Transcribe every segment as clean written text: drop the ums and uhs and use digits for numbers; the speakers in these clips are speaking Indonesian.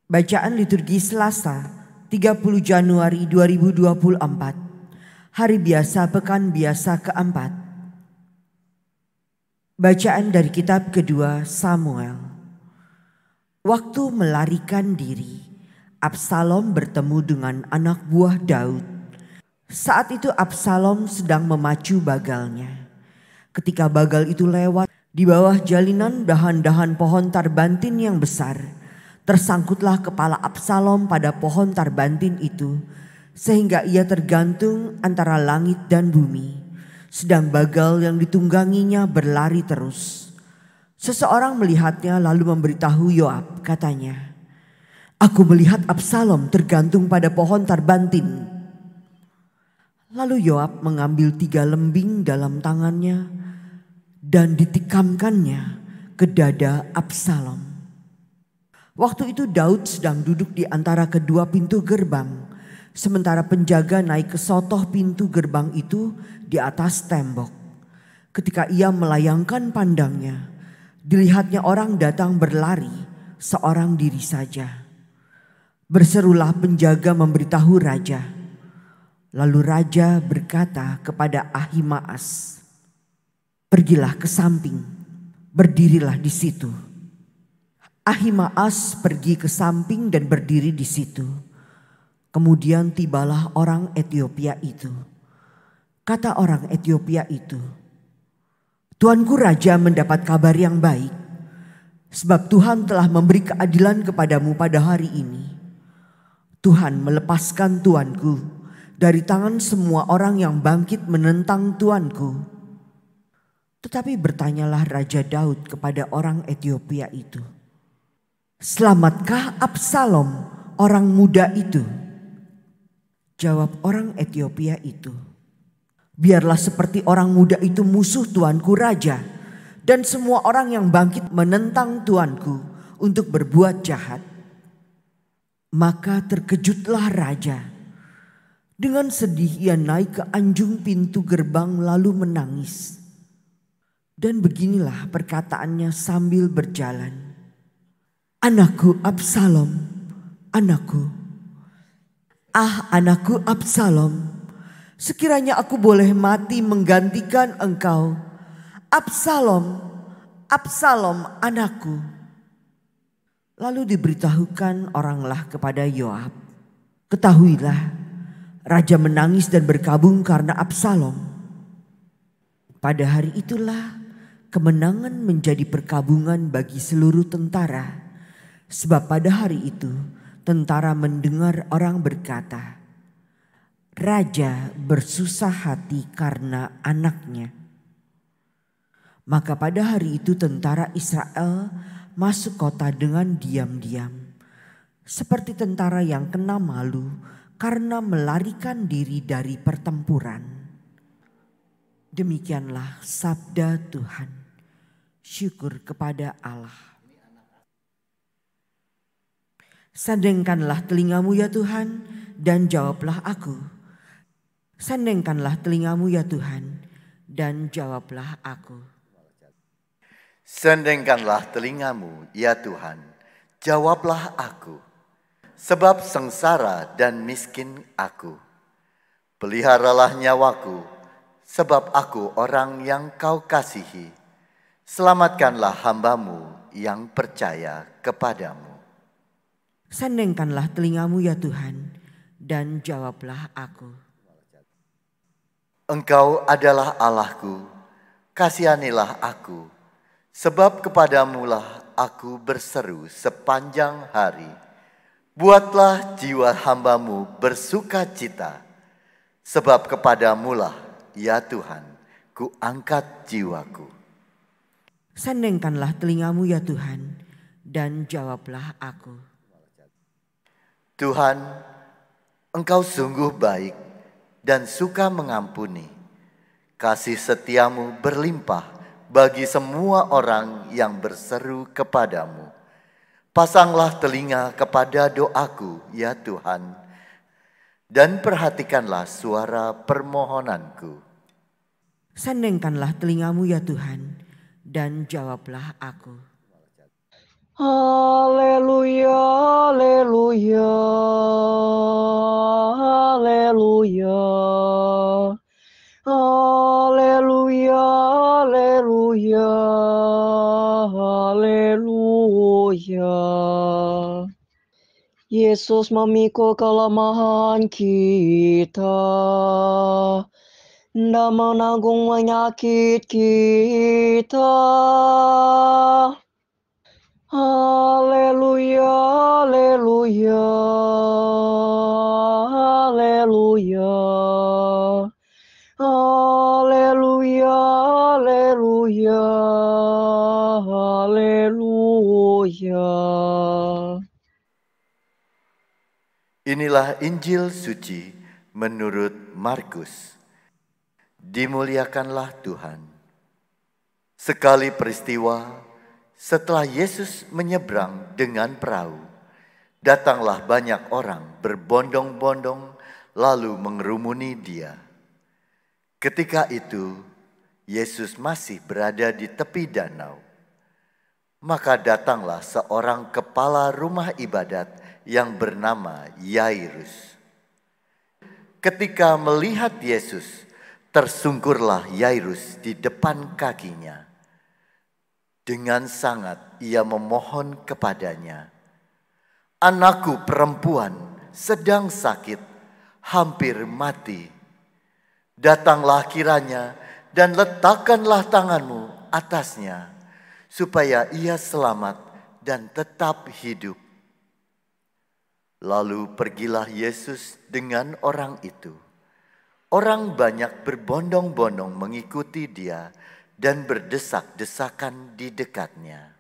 Bacaan liturgi Selasa, 30 Januari 2024. Hari biasa pekan biasa keempat. Bacaan dari kitab kedua Samuel. Waktu melarikan diri, Absalom bertemu dengan anak buah Daud. Saat itu Absalom sedang memacu bagalnya. Ketika bagal itu lewat di bawah jalinan dahan-dahan pohon tarbantin yang besar, tersangkutlah kepala Absalom pada pohon tarbantin itu, sehingga ia tergantung antara langit dan bumi. Sedang bagal yang ditungganginya berlari terus. Seseorang melihatnya lalu memberitahu Yoab, katanya, "Aku melihat Absalom tergantung pada pohon tarbantin." Lalu Yoab mengambil 3 lembing dalam tangannya dan ditikamkannya ke dada Absalom. Waktu itu Daud sedang duduk di antara kedua pintu gerbang, sementara penjaga naik ke sotoh pintu gerbang itu di atas tembok. Ketika ia melayangkan pandangnya, dilihatnya orang datang berlari, seorang diri saja. Berserulah penjaga memberitahu raja. Lalu raja berkata kepada Ahimaas, "Pergilah ke samping, berdirilah di situ." Ahimaas pergi ke samping dan berdiri di situ. Kemudian tibalah orang Etiopia itu. Kata orang Etiopia itu, "Tuanku raja mendapat kabar yang baik, sebab Tuhan telah memberi keadilan kepadamu pada hari ini. Tuhan melepaskan tuanku dari tangan semua orang yang bangkit menentang tuanku." Tetapi bertanyalah Raja Daud kepada orang Etiopia itu, "Selamatkah Absalom orang muda itu?" Jawab orang Etiopia itu, "Biarlah seperti orang muda itu musuh tuanku raja, dan semua orang yang bangkit menentang tuanku untuk berbuat jahat." Maka terkejutlah raja. Dengan sedih ia naik ke anjung pintu gerbang lalu menangis. Dan beginilah perkataannya sambil berjalan, "Anakku Absalom, anakku. Ah, anakku Absalom, sekiranya aku boleh mati menggantikan engkau. Absalom, Absalom anakku." Lalu diberitahukan oranglah kepada Yoab, "Ketahuilah, raja menangis dan berkabung karena Absalom." Pada hari itulah kemenangan menjadi perkabungan bagi seluruh tentara. Sebab pada hari itu tentara mendengar orang berkata, "Raja bersusah hati karena anaknya." Maka pada hari itu tentara Israel masuk kota dengan diam-diam, seperti tentara yang kena malu karena melarikan diri dari pertempuran. Demikianlah sabda Tuhan. Syukur kepada Allah. Sandengkanlah telingamu ya Tuhan, dan jawablah aku. Sandengkanlah telingamu ya Tuhan, dan jawablah aku. Sandengkanlah telingamu ya Tuhan, jawablah aku. Sebab sengsara dan miskin aku. Peliharalah nyawaku, sebab aku orang yang kau kasihi. Selamatkanlah hambamu yang percaya kepadamu. Sandengkanlah telingamu ya Tuhan, dan jawablah aku. Engkau adalah Allahku, kasihanilah aku, sebab kepadamulah aku berseru sepanjang hari. Buatlah jiwa hambamu bersuka cita, sebab kepadamulah ya Tuhan ku angkat jiwaku. Sandengkanlah telingamu ya Tuhan, dan jawablah aku. Tuhan, Engkau sungguh baik dan suka mengampuni. Kasih setiamu berlimpah bagi semua orang yang berseru kepadamu. Pasanglah telinga kepada doaku ya Tuhan, dan perhatikanlah suara permohonanku. Sandengkanlah telingamu ya Tuhan, dan jawablah aku. Haleluya, haleluya. haleluya, haleluya. Haleluya, haleluya, haleluya. Yesus memikul kelemahan kita dan menanggung penyakit kita. Haleluya, haleluya, haleluya. Haleluya, haleluya, haleluya. Inilah Injil suci menurut Markus. Dimuliakanlah Tuhan. Sekali peristiwa, setelah Yesus menyeberang dengan perahu, datanglah banyak orang berbondong-bondong lalu mengerumuni Dia. Ketika itu, Yesus masih berada di tepi danau. Maka datanglah seorang kepala rumah ibadat yang bernama Yairus. Ketika melihat Yesus, tersungkurlah Yairus di depan kakinya. Dengan sangat ia memohon kepadanya, "Anakku perempuan sedang sakit, hampir mati. Datanglah kiranya dan letakkanlah tanganmu atasnya, supaya ia selamat dan tetap hidup." Lalu pergilah Yesus dengan orang itu. Orang banyak berbondong-bondong mengikuti Dia dan berdesak-desakan di dekatnya.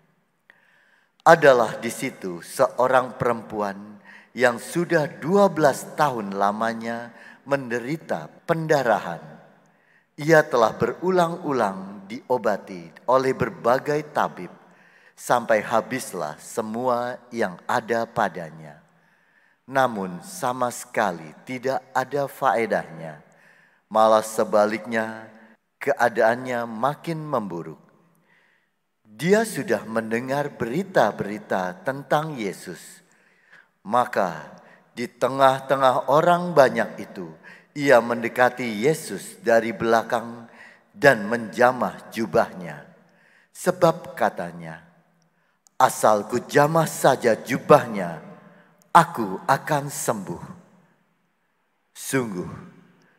Adalah di situ seorang perempuan yang sudah 12 tahun lamanya menderita pendarahan. Ia telah berulang-ulang diobati oleh berbagai tabib sampai habislah semua yang ada padanya. Namun sama sekali tidak ada faedahnya. Malah sebaliknya keadaannya makin memburuk. Dia sudah mendengar berita-berita tentang Yesus. Maka di tengah-tengah orang banyak itu, ia mendekati Yesus dari belakang dan menjamah jubahnya. Sebab katanya, "Asal ku jamah saja jubahnya, aku akan sembuh." Sungguh,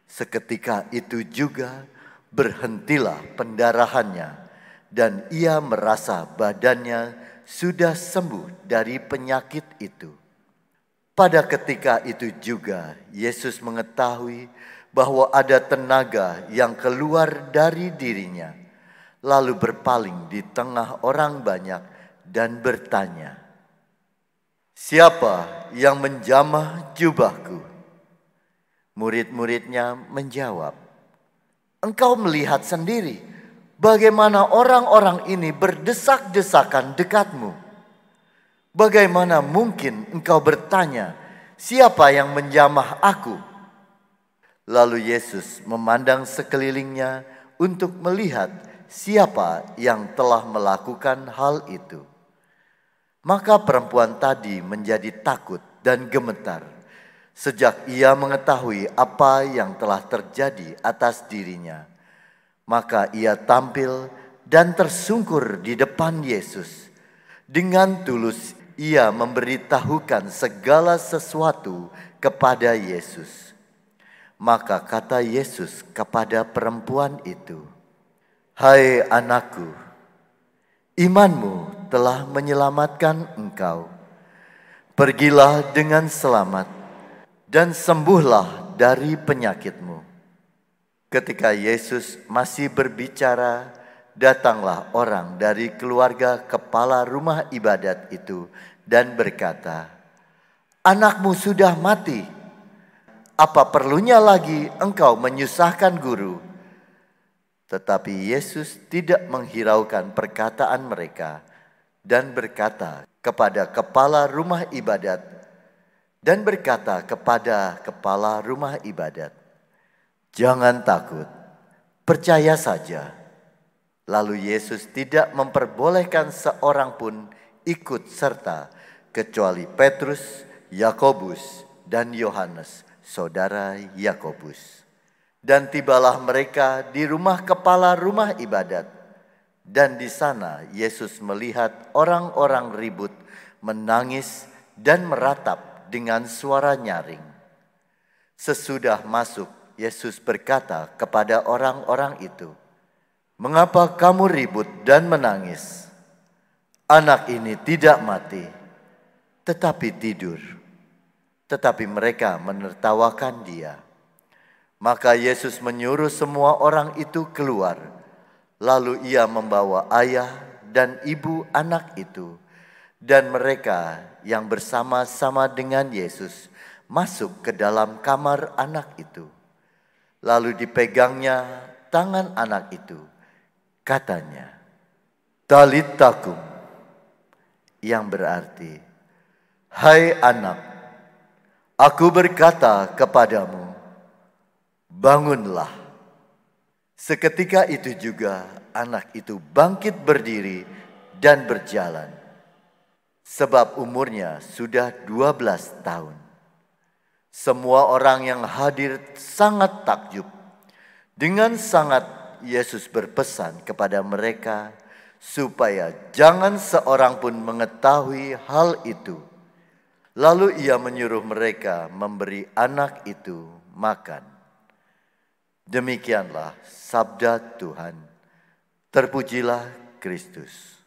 seketika itu juga berhentilah pendarahannya dan ia merasa badannya sudah sembuh dari penyakit itu. Pada ketika itu juga Yesus mengetahui bahwa ada tenaga yang keluar dari dirinya, lalu berpaling di tengah orang banyak dan bertanya, "Siapa yang menjamah jubahku?" Murid-muridnya menjawab, "Engkau melihat sendiri bagaimana orang-orang ini berdesak-desakan dekatmu. Bagaimana mungkin engkau bertanya, 'Siapa yang menjamah aku?'" Lalu Yesus memandang sekelilingnya untuk melihat siapa yang telah melakukan hal itu. Maka perempuan tadi menjadi takut dan gemetar sejak ia mengetahui apa yang telah terjadi atas dirinya. Maka ia tampil dan tersungkur di depan Yesus. Dengan tulus ia memberitahukan segala sesuatu kepada Yesus. Maka kata Yesus kepada perempuan itu, "Hai anakku, imanmu telah menyelamatkan engkau. Pergilah dengan selamat dan sembuhlah dari penyakitmu." Ketika Yesus masih berbicara, datanglah orang dari keluarga kepala rumah ibadat itu dan berkata, "Anakmu sudah mati. Apa perlunya lagi engkau menyusahkan guru?" Tetapi Yesus tidak menghiraukan perkataan mereka dan berkata kepada kepala rumah ibadat, "Jangan takut, percaya saja." Lalu Yesus tidak memperbolehkan seorang pun ikut serta kecuali Petrus Yakobus, dan Yohanes, saudara Yakobus. Dan tibalah mereka di rumah kepala rumah ibadat. Dan di sana Yesus melihat orang-orang ribut, menangis dan meratap dengan suara nyaring. Sesudah masuk, Yesus berkata kepada orang-orang itu, "Mengapa kamu ribut dan menangis? Anak ini tidak mati, tetapi tidur." Tetapi mereka menertawakan dia. Maka Yesus menyuruh semua orang itu keluar. Lalu ia membawa ayah dan ibu anak itu dan mereka yang bersama-sama dengan Yesus masuk ke dalam kamar anak itu. Lalu dipegangnya tangan anak itu. Katanya, "Talita kum," yang berarti, "Hai anak, aku berkata kepadamu, bangunlah." Seketika itu juga anak itu bangkit berdiri dan berjalan. Sebab umurnya sudah 12 tahun. Semua orang yang hadir sangat takjub. Dengan sangat Yesus berpesan kepada mereka supaya jangan seorang pun mengetahui hal itu. Lalu ia menyuruh mereka memberi anak itu makan. Demikianlah sabda Tuhan. Terpujilah Kristus.